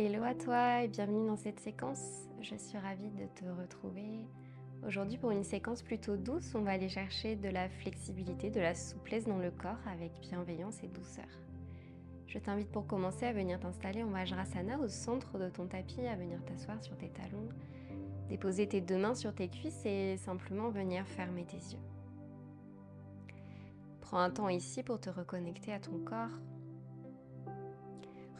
Hello à toi et bienvenue dans cette séquence. Je suis ravie de te retrouver aujourd'hui pour une séquence plutôt douce. On va aller chercher de la flexibilité, de la souplesse dans le corps avec bienveillance et douceur. Je t'invite pour commencer à venir t'installer en Vajrasana au centre de ton tapis, à venir t'asseoir sur tes talons, déposer tes deux mains sur tes cuisses et simplement venir fermer tes yeux. Prends un temps ici pour te reconnecter à ton corps.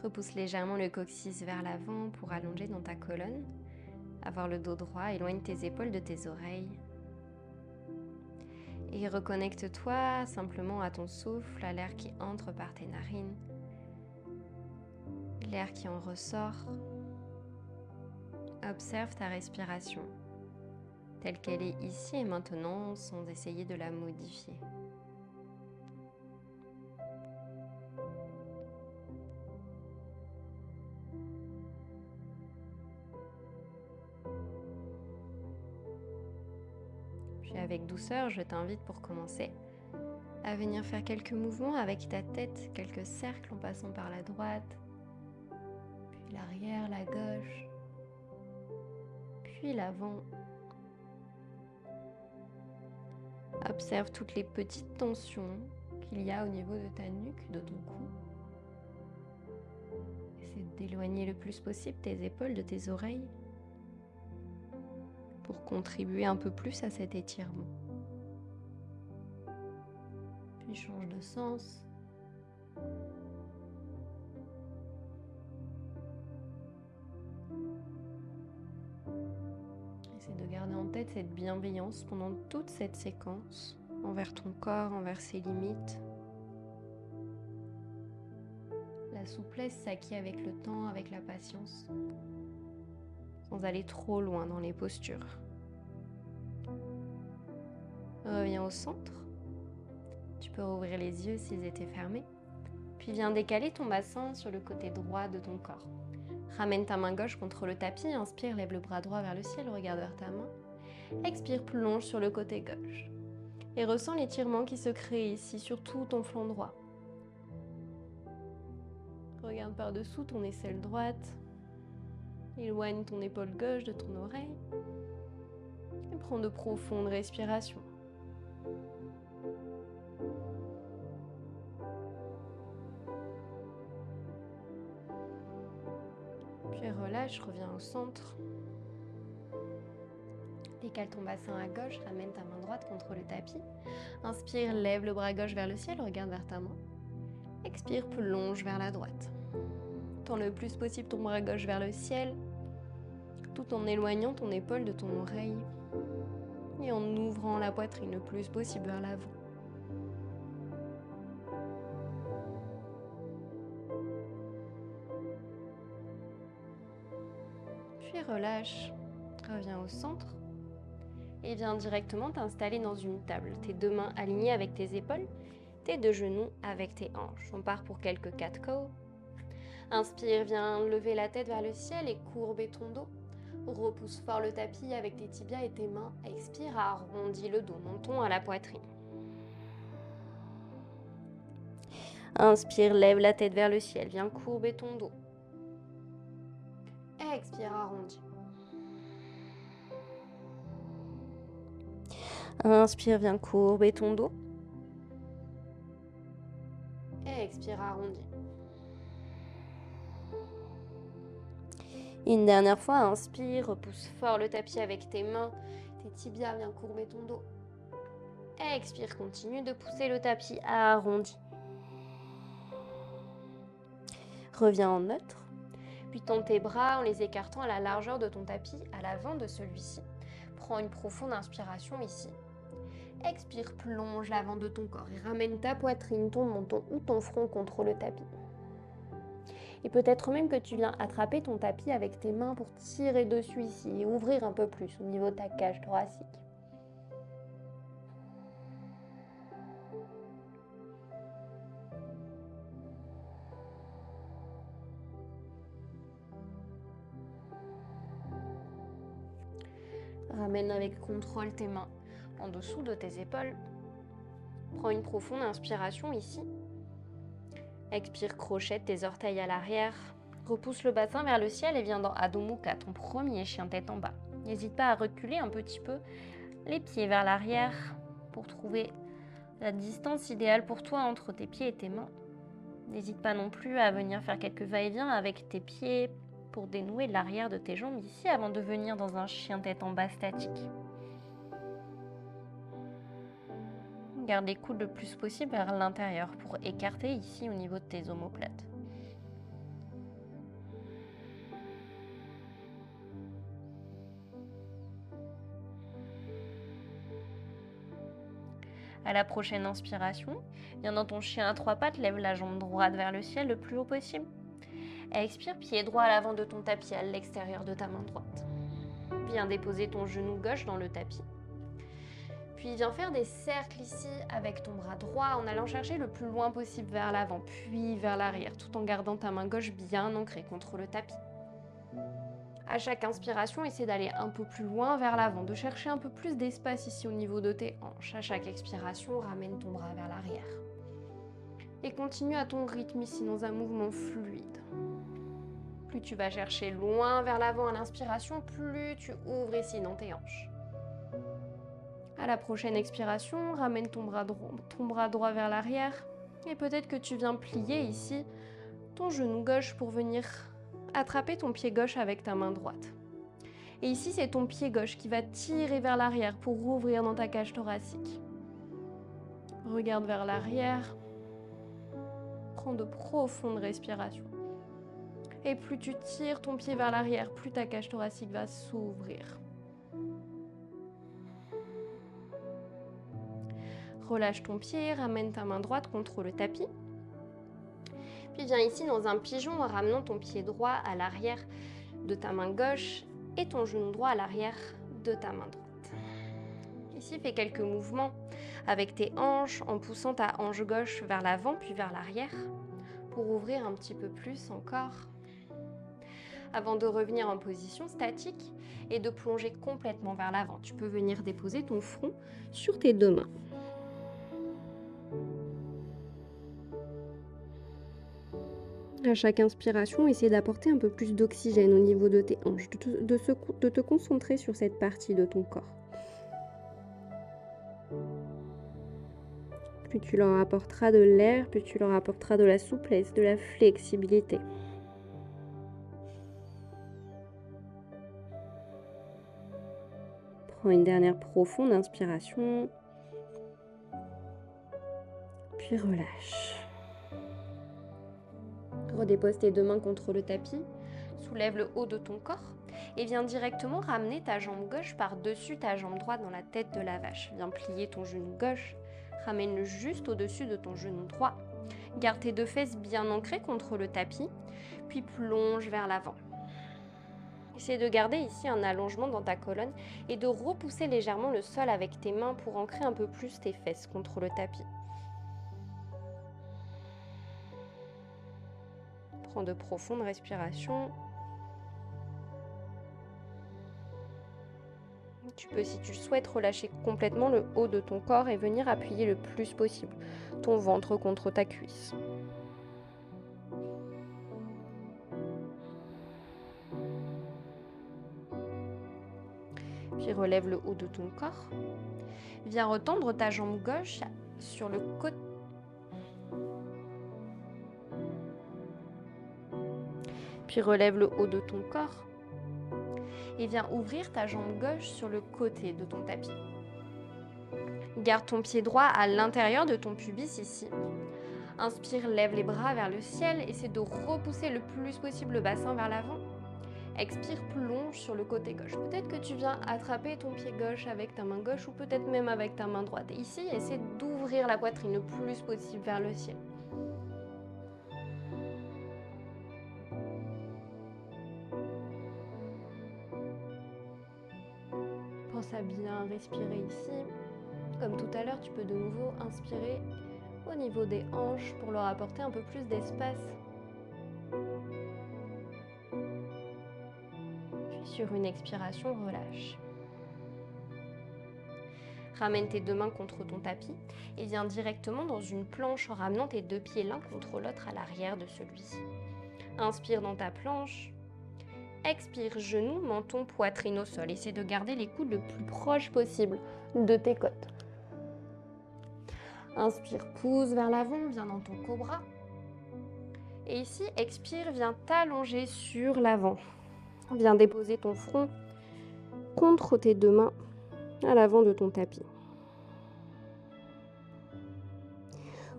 Repousse légèrement le coccyx vers l'avant pour allonger dans ta colonne. Avoir le dos droit, éloigne tes épaules de tes oreilles. Et reconnecte-toi simplement à ton souffle, à l'air qui entre par tes narines, l'air qui en ressort. Observe ta respiration, telle qu'elle est ici et maintenant, sans essayer de la modifier. Puis avec douceur, je t'invite pour commencer à venir faire quelques mouvements avec ta tête, quelques cercles en passant par la droite, puis l'arrière, la gauche, puis l'avant. Observe toutes les petites tensions qu'il y a au niveau de ta nuque, de ton cou. Essaie d'éloigner le plus possible tes épaules de tes oreilles pour contribuer un peu plus à cet étirement. Puis change de sens. Essaie de garder en tête cette bienveillance pendant toute cette séquence envers ton corps, envers ses limites. La souplesse s'acquiert avec le temps, avec la patience, sans aller trop loin dans les postures. Reviens au centre. Tu peux ouvrir les yeux s'ils étaient fermés. Puis viens décaler ton bassin sur le côté droit de ton corps. Ramène ta main gauche contre le tapis, inspire, lève le bras droit vers le ciel, regarde vers ta main. Expire, plonge sur le côté gauche. Et ressens l'étirement qui se crée ici sur tout ton flanc droit. Regarde par-dessous ton aisselle droite. Éloigne ton épaule gauche de ton oreille. Et prends de profondes respirations. Puis relâche, reviens au centre. Décale ton bassin à gauche, ramène ta main droite contre le tapis. Inspire, lève le bras gauche vers le ciel, regarde vers ta main. Expire, plonge vers la droite. Tends le plus possible ton bras gauche vers le ciel, tout en éloignant ton épaule de ton oreille et en ouvrant la poitrine le plus possible vers l'avant. Puis relâche, reviens au centre et viens directement t'installer dans une table. Tes deux mains alignées avec tes épaules, tes deux genoux avec tes hanches. On part pour quelques cat cow. Inspire, viens lever la tête vers le ciel et courber ton dos. Repousse fort le tapis avec tes tibias et tes mains. Expire, arrondis le dos, menton à la poitrine. Inspire, lève la tête vers le ciel, viens courber ton dos. Expire, arrondis. Inspire, viens courber ton dos. Expire, arrondis. Une dernière fois, inspire, repousse fort le tapis avec tes mains, tes tibias, viens courber ton dos. Expire, continue de pousser le tapis arrondi. Reviens en neutre, puis tends tes bras en les écartant à la largeur de ton tapis, à l'avant de celui-ci. Prends une profonde inspiration ici. Expire, plonge l'avant de ton corps et ramène ta poitrine, ton menton ou ton front contre le tapis. Et peut-être même que tu viens attraper ton tapis avec tes mains pour tirer dessus ici et ouvrir un peu plus au niveau de ta cage thoracique. Ramène avec contrôle tes mains en dessous de tes épaules. Prends une profonde inspiration ici. Expire, crochette tes orteils à l'arrière. Repousse le bassin vers le ciel et viens dans Adho Mukha, ton premier chien tête en bas. N'hésite pas à reculer un petit peu les pieds vers l'arrière pour trouver la distance idéale pour toi entre tes pieds et tes mains. N'hésite pas non plus à venir faire quelques va-et-vient avec tes pieds pour dénouer l'arrière de tes jambes ici avant de venir dans un chien tête en bas statique. Garde les coudes le plus possible vers l'intérieur pour écarter ici au niveau de tes omoplates. À la prochaine inspiration, viens dans ton chien à 3 pattes, lève la jambe droite vers le ciel le plus haut possible. Expire, pied droit à l'avant de ton tapis, à l'extérieur de ta main droite. Viens déposer ton genou gauche dans le tapis. Puis viens faire des cercles ici avec ton bras droit en allant chercher le plus loin possible vers l'avant, puis vers l'arrière, tout en gardant ta main gauche bien ancrée contre le tapis. À chaque inspiration, essaie d'aller un peu plus loin vers l'avant, de chercher un peu plus d'espace ici au niveau de tes hanches. À chaque expiration, ramène ton bras vers l'arrière. Et continue à ton rythme ici dans un mouvement fluide. Plus tu vas chercher loin vers l'avant à l'inspiration, plus tu ouvres ici dans tes hanches. À la prochaine expiration, ramène ton bras droit vers l'arrière et peut-être que tu viens plier ici ton genou gauche pour venir attraper ton pied gauche avec ta main droite. Et ici, c'est ton pied gauche qui va tirer vers l'arrière pour rouvrir dans ta cage thoracique. Regarde vers l'arrière. Prends de profondes respirations. Et plus tu tires ton pied vers l'arrière, plus ta cage thoracique va s'ouvrir. Relâche ton pied, ramène ta main droite contre le tapis. Puis viens ici dans un pigeon en ramenant ton pied droit à l'arrière de ta main gauche et ton genou droit à l'arrière de ta main droite. Ici, fais quelques mouvements avec tes hanches en poussant ta hanche gauche vers l'avant puis vers l'arrière pour ouvrir un petit peu plus encore. Avant de revenir en position statique et de plonger complètement vers l'avant, tu peux venir déposer ton front sur tes deux mains. À chaque inspiration, essaie d'apporter un peu plus d'oxygène au niveau de tes hanches, de te concentrer sur cette partie de ton corps. Plus tu leur apporteras de l'air, plus tu leur apporteras de la souplesse, de la flexibilité. Prends une dernière profonde inspiration, puis relâche. Redépose tes deux mains contre le tapis, soulève le haut de ton corps et viens directement ramener ta jambe gauche par-dessus ta jambe droite dans la tête de la vache. Viens plier ton genou gauche, ramène-le juste au-dessus de ton genou droit. Garde tes deux fesses bien ancrées contre le tapis, puis plonge vers l'avant. Essaie de garder ici un allongement dans ta colonne et de repousser légèrement le sol avec tes mains pour ancrer un peu plus tes fesses contre le tapis. Prends de profondes respirations. Tu peux, si tu souhaites, relâcher complètement le haut de ton corps et venir appuyer le plus possible ton ventre contre ta cuisse. Puis relève le haut de ton corps. Viens retendre ta jambe gauche sur le côté. Puis relève le haut de ton corps et viens ouvrir ta jambe gauche sur le côté de ton tapis. Garde ton pied droit à l'intérieur de ton pubis ici. Inspire, lève les bras vers le ciel, essaie de repousser le plus possible le bassin vers l'avant. Expire, plonge sur le côté gauche. Peut-être que tu viens attraper ton pied gauche avec ta main gauche ou peut-être même avec ta main droite. Et ici, essaie d'ouvrir la poitrine le plus possible vers le ciel. Pense à bien respirer ici. Comme tout à l'heure, tu peux de nouveau inspirer au niveau des hanches pour leur apporter un peu plus d'espace. Puis sur une expiration, relâche. Ramène tes deux mains contre ton tapis et viens directement dans une planche en ramenant tes deux pieds l'un contre l'autre à l'arrière de celui-ci. Inspire dans ta planche. Expire, genoux, menton, poitrine au sol. Essaie de garder les coudes le plus proche possible de tes côtes. Inspire, pousse vers l'avant, viens dans ton cobra. Et ici, expire, viens t'allonger sur l'avant. Viens déposer ton front contre tes deux mains à l'avant de ton tapis.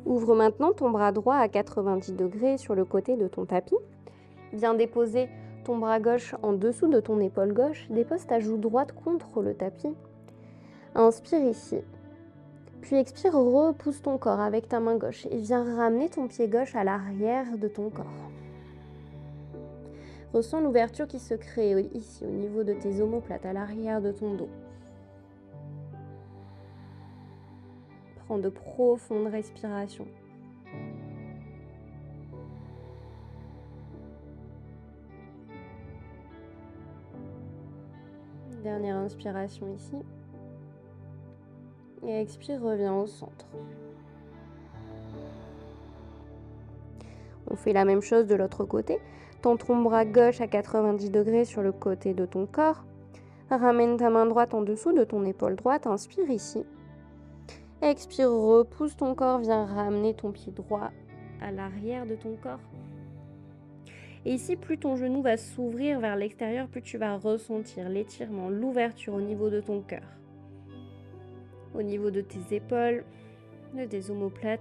Ouvre maintenant ton bras droit à 90 degrés sur le côté de ton tapis. Viens déposer ton bras gauche en dessous de ton épaule gauche. Dépose ta joue droite contre le tapis. Inspire ici. Puis expire, repousse ton corps avec ta main gauche et viens ramener ton pied gauche à l'arrière de ton corps. Ressens l'ouverture qui se crée ici au niveau de tes omoplates à l'arrière de ton dos. Prends de profondes respirations. Dernière inspiration ici. Et expire, reviens au centre. On fait la même chose de l'autre côté. Tends ton bras gauche à 90 degrés sur le côté de ton corps. Ramène ta main droite en dessous de ton épaule droite. Inspire ici. Expire, repousse ton corps. Viens ramener ton pied droit à l'arrière de ton corps. Et ici, plus ton genou va s'ouvrir vers l'extérieur, plus tu vas ressentir l'étirement, l'ouverture au niveau de ton cœur. Au niveau de tes épaules, de tes omoplates.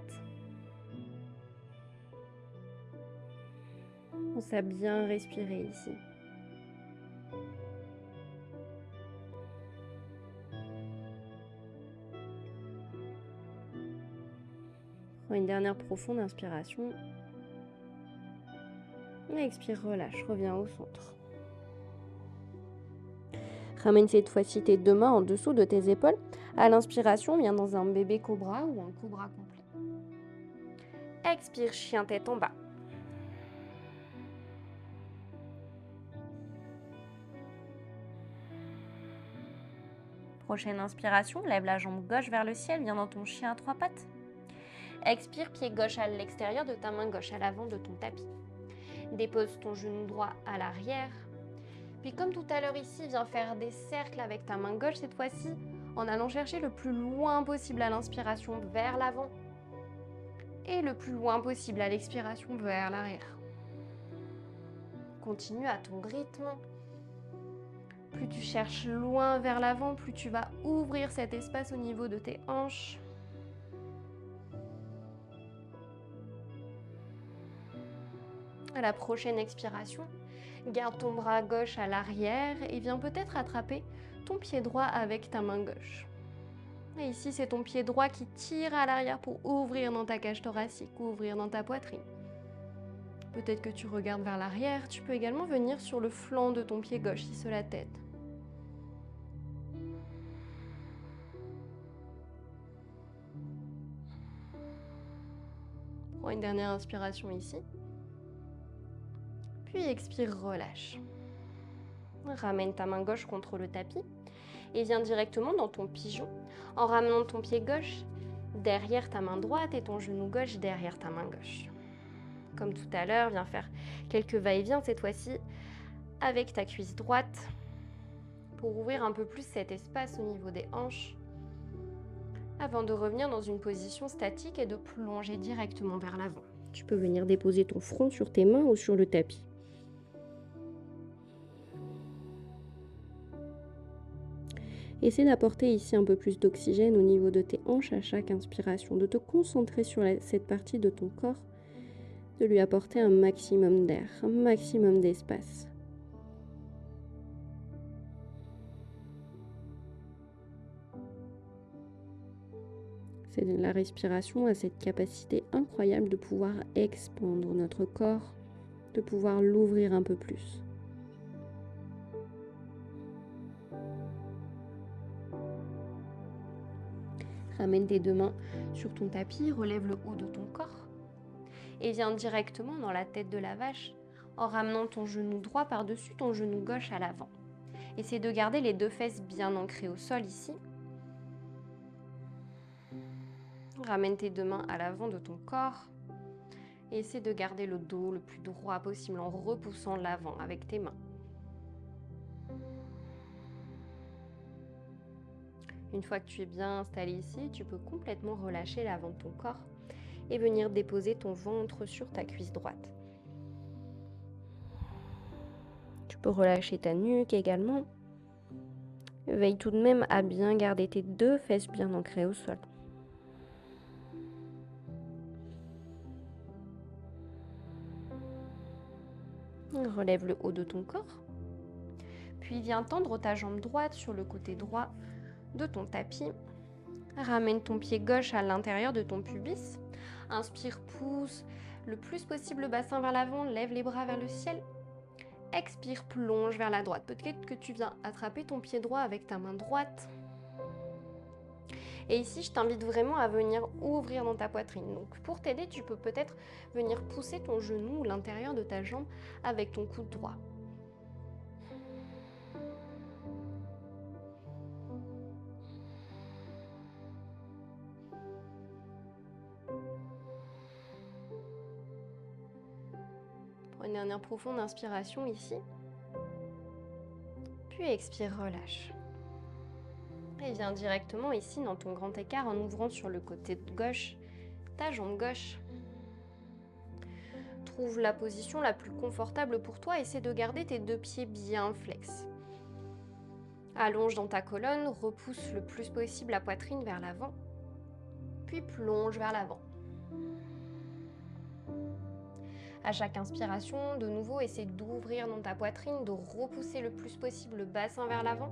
Pense à bien respirer ici. Prends une dernière profonde inspiration. Et expire, relâche, reviens au centre. Ramène cette fois-ci tes deux mains en dessous de tes épaules. À l'inspiration, viens dans un bébé cobra ou un cobra complet. Expire, chien tête en bas. Prochaine inspiration, lève la jambe gauche vers le ciel, viens dans ton chien à trois pattes. Expire, pied gauche à l'extérieur de ta main gauche à l'avant de ton tapis. Dépose ton genou droit à l'arrière. Puis comme tout à l'heure ici, viens faire des cercles avec ta main gauche cette fois-ci, en allant chercher le plus loin possible à l'inspiration vers l'avant et le plus loin possible à l'expiration vers l'arrière. Continue à ton rythme. Plus tu cherches loin vers l'avant, plus tu vas ouvrir cet espace au niveau de tes hanches. À la prochaine expiration, garde ton bras gauche à l'arrière et viens peut-être attraper ton pied droit avec ta main gauche. Et ici, c'est ton pied droit qui tire à l'arrière pour ouvrir dans ta cage thoracique, ouvrir dans ta poitrine. Peut-être que tu regardes vers l'arrière, tu peux également venir sur le flanc de ton pied gauche si cela t'aide. Prends une dernière inspiration ici. Puis expire, relâche. Ramène ta main gauche contre le tapis et viens directement dans ton pigeon en ramenant ton pied gauche derrière ta main droite et ton genou gauche derrière ta main gauche. Comme tout à l'heure, viens faire quelques va-et-vient cette fois-ci avec ta cuisse droite pour ouvrir un peu plus cet espace au niveau des hanches avant de revenir dans une position statique et de plonger directement vers l'avant. Tu peux venir déposer ton front sur tes mains ou sur le tapis. Essaie d'apporter ici un peu plus d'oxygène au niveau de tes hanches à chaque inspiration, de te concentrer sur cette partie de ton corps, de lui apporter un maximum d'air, un maximum d'espace. La respiration a cette capacité incroyable de pouvoir expandre notre corps, de pouvoir l'ouvrir un peu plus. Ramène tes deux mains sur ton tapis, relève le haut de ton corps et viens directement dans la tête de la vache en ramenant ton genou droit par-dessus ton genou gauche à l'avant. Essaie de garder les deux fesses bien ancrées au sol ici. Ramène tes deux mains à l'avant de ton corps Essaie de garder le dos le plus droit possible en repoussant l'avant avec tes mains. Une fois que tu es bien installé ici, tu peux complètement relâcher l'avant de ton corps et venir déposer ton ventre sur ta cuisse droite. Tu peux relâcher ta nuque également. Veille tout de même à bien garder tes deux fesses bien ancrées au sol. Relève le haut de ton corps. Puis viens tendre ta jambe droite sur le côté droit de ton tapis. Ramène ton pied gauche à l'intérieur de ton pubis. Inspire, pousse le plus possible le bassin vers l'avant, lève les bras vers le ciel. Expire, plonge vers la droite. Peut-être que tu viens attraper ton pied droit avec ta main droite. Et ici, je t'invite vraiment à venir ouvrir dans ta poitrine. Donc, pour t'aider, tu peux peut-être venir pousser ton genou ou l'intérieur de ta jambe avec ton coude droit. Prends une dernière profonde inspiration ici. Puis expire, relâche. Et viens directement ici dans ton grand écart en ouvrant sur le côté gauche ta jambe gauche. Trouve la position la plus confortable pour toi. Essaie de garder tes deux pieds bien flex. Allonge dans ta colonne, repousse le plus possible la poitrine vers l'avant. Puis plonge vers l'avant. À chaque inspiration, de nouveau, essaie d'ouvrir dans ta poitrine, de repousser le plus possible le bassin vers l'avant.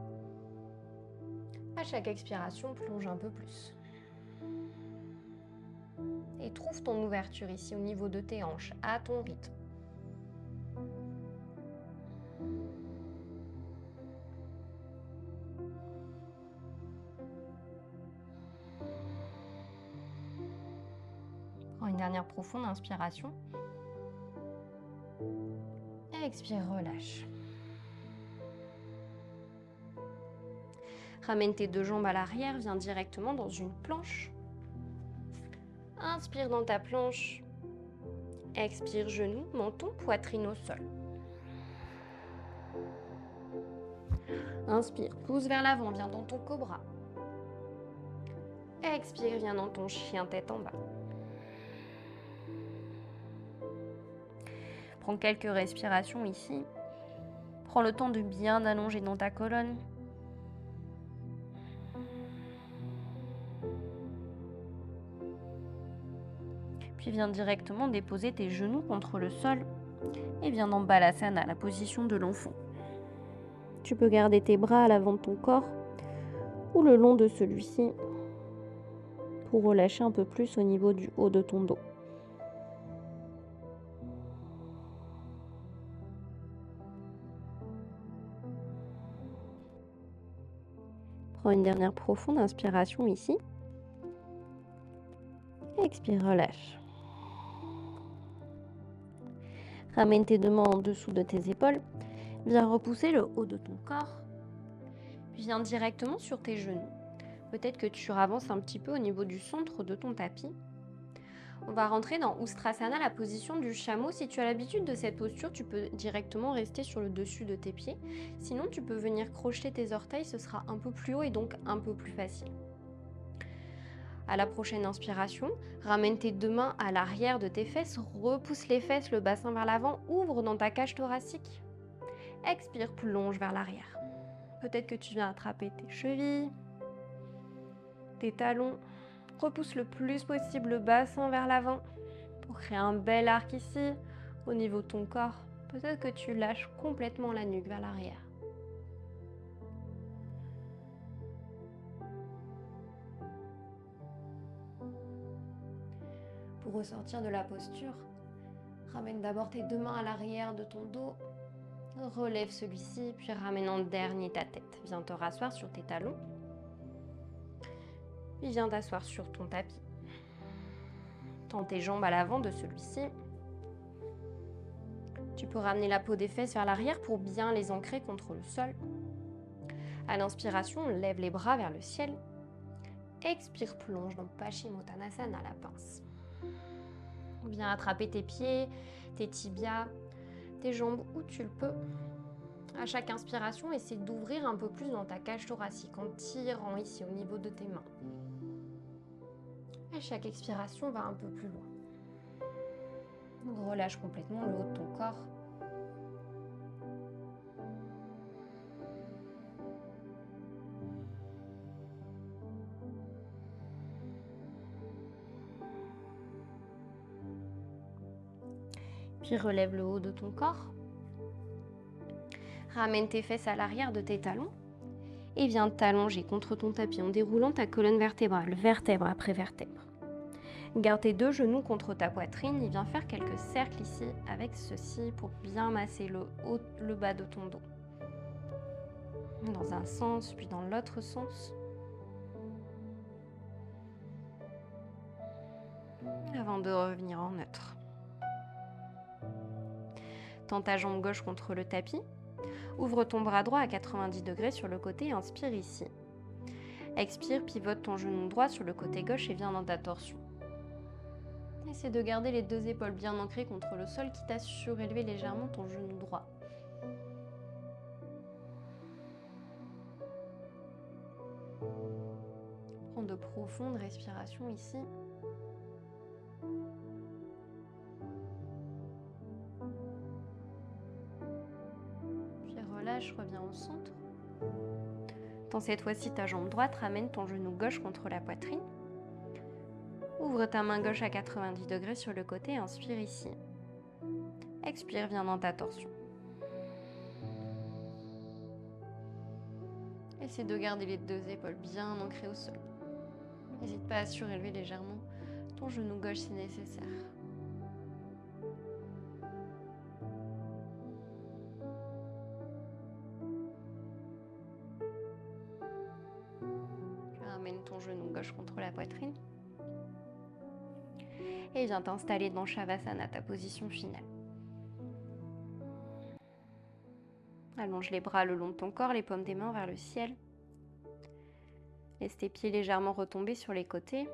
À chaque expiration, plonge un peu plus. Et trouve ton ouverture ici au niveau de tes hanches, à ton rythme. Prends une dernière profonde inspiration. Et expire, relâche. Ramène tes deux jambes à l'arrière, viens directement dans une planche. Inspire dans ta planche. Expire, genoux, menton, poitrine au sol. Inspire, pousse vers l'avant, viens dans ton cobra. Expire, viens dans ton chien tête en bas. Prends quelques respirations ici. Prends le temps de bien allonger dans ta colonne. Puis viens directement déposer tes genoux contre le sol et viens dans Balasana, la position de l'enfant. Tu peux garder tes bras à l'avant de ton corps ou le long de celui-ci pour relâcher un peu plus au niveau du haut de ton dos. Prends une dernière profonde inspiration ici. Expire, relâche. Ramène tes deux mains en dessous de tes épaules. Viens repousser le haut de ton corps. Puis viens directement sur tes genoux. Peut-être que tu avances un petit peu au niveau du centre de ton tapis. On va rentrer dans Ustrasana, la position du chameau. Si tu as l'habitude de cette posture, tu peux directement rester sur le dessus de tes pieds. Sinon, tu peux venir crocheter tes orteils, ce sera un peu plus haut et donc un peu plus facile. À la prochaine inspiration, ramène tes deux mains à l'arrière de tes fesses, repousse les fesses, le bassin vers l'avant, ouvre dans ta cage thoracique. Expire, plonge vers l'arrière. Peut-être que tu viens attraper tes chevilles, tes talons. Repousse le plus possible le bassin vers l'avant pour créer un bel arc ici au niveau de ton corps. Peut-être que tu lâches complètement la nuque vers l'arrière. Pour ressortir de la posture, ramène d'abord tes deux mains à l'arrière de ton dos. Relève celui-ci, puis ramène en dernier ta tête. Viens te rasseoir sur tes talons. Puis viens t'asseoir sur ton tapis. Tends tes jambes à l'avant de celui-ci. Tu peux ramener la peau des fesses vers l'arrière pour bien les ancrer contre le sol. À l'inspiration, lève les bras vers le ciel. Expire, plonge dans Paschimottanasana, la pince. Viens attraper tes pieds, tes tibias, tes jambes où tu le peux. À chaque inspiration, essaie d'ouvrir un peu plus dans ta cage thoracique en tirant ici au niveau de tes mains. À chaque expiration, va un peu plus loin. Relâche complètement le haut de ton corps. Puis relève le haut de ton corps. Ramène tes fesses à l'arrière de tes talons et viens t'allonger contre ton tapis en déroulant ta colonne vertébrale, vertèbre après vertèbre. Garde tes 2 genoux contre ta poitrine et viens faire quelques cercles ici avec ceci pour bien masser le bas de ton dos. Dans un sens, puis dans l'autre sens. Avant de revenir en neutre. Tends ta jambe gauche contre le tapis. Ouvre ton bras droit à 90 degrés sur le côté et inspire ici. Expire, pivote ton genou droit sur le côté gauche et viens dans ta torsion. Essaie de garder les 2 épaules bien ancrées contre le sol, quitte à surélever légèrement ton genou droit. Prends de profondes respirations ici. Puis relâche, reviens au centre. Tends cette fois-ci ta jambe droite, ramène ton genou gauche contre la poitrine. Ouvre ta main gauche à 90 degrés sur le côté et inspire ici. Expire, viens dans ta torsion. Essaie de garder les 2 épaules bien ancrées au sol. N'hésite pas à surélever légèrement ton genou gauche si nécessaire. Ramène ton genou gauche contre la poitrine. Et viens t'installer dans Shavasana, ta position finale. Allonge les bras le long de ton corps, les paumes des mains vers le ciel. Laisse tes pieds légèrement retomber sur les côtés.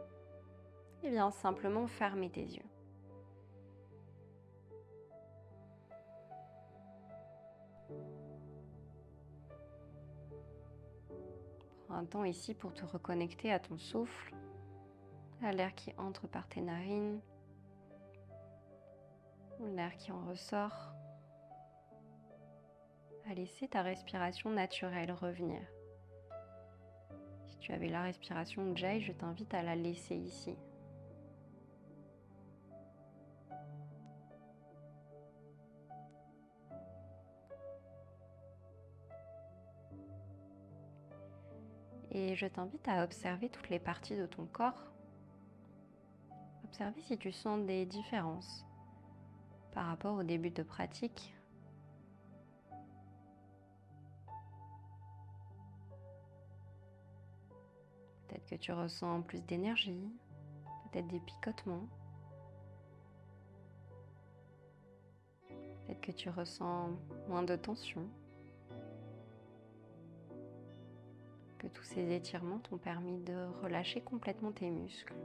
Et viens simplement fermer tes yeux. Prends un temps ici pour te reconnecter à ton souffle, à l'air qui entre par tes narines, l'air qui en ressort. À laisser ta respiration naturelle revenir. Si tu avais la respiration Ujjayi, je t'invite à la laisser ici. Et je t'invite à observer toutes les parties de ton corps. Observer si tu sens des différences par rapport au début de pratique. Peut-être que tu ressens plus d'énergie, peut-être des picotements. Peut-être que tu ressens moins de tension. Que tous ces étirements t'ont permis de relâcher complètement tes muscles.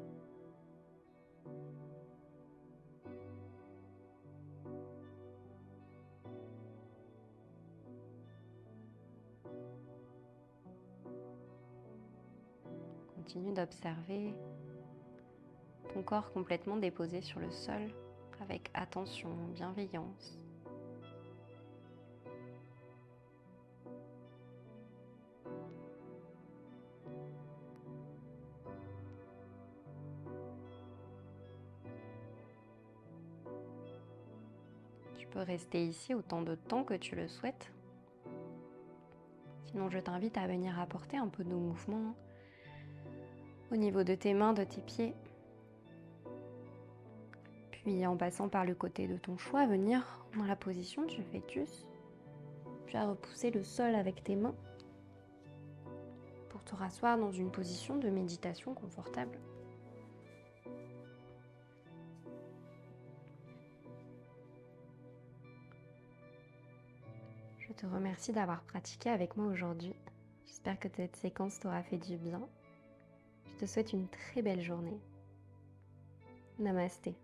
Continue d'observer ton corps complètement déposé sur le sol avec attention, bienveillance. Tu peux rester ici autant de temps que tu le souhaites. Sinon, je t'invite à venir apporter un peu de mouvement au niveau de tes mains, de tes pieds. Puis en passant par le côté de ton choix, venir dans la position du fœtus. Puis à repousser le sol avec tes mains pour te rasseoir dans une position de méditation confortable. Je te remercie d'avoir pratiqué avec moi aujourd'hui. J'espère que cette séquence t'aura fait du bien. Je te souhaite une très belle journée. Namasté.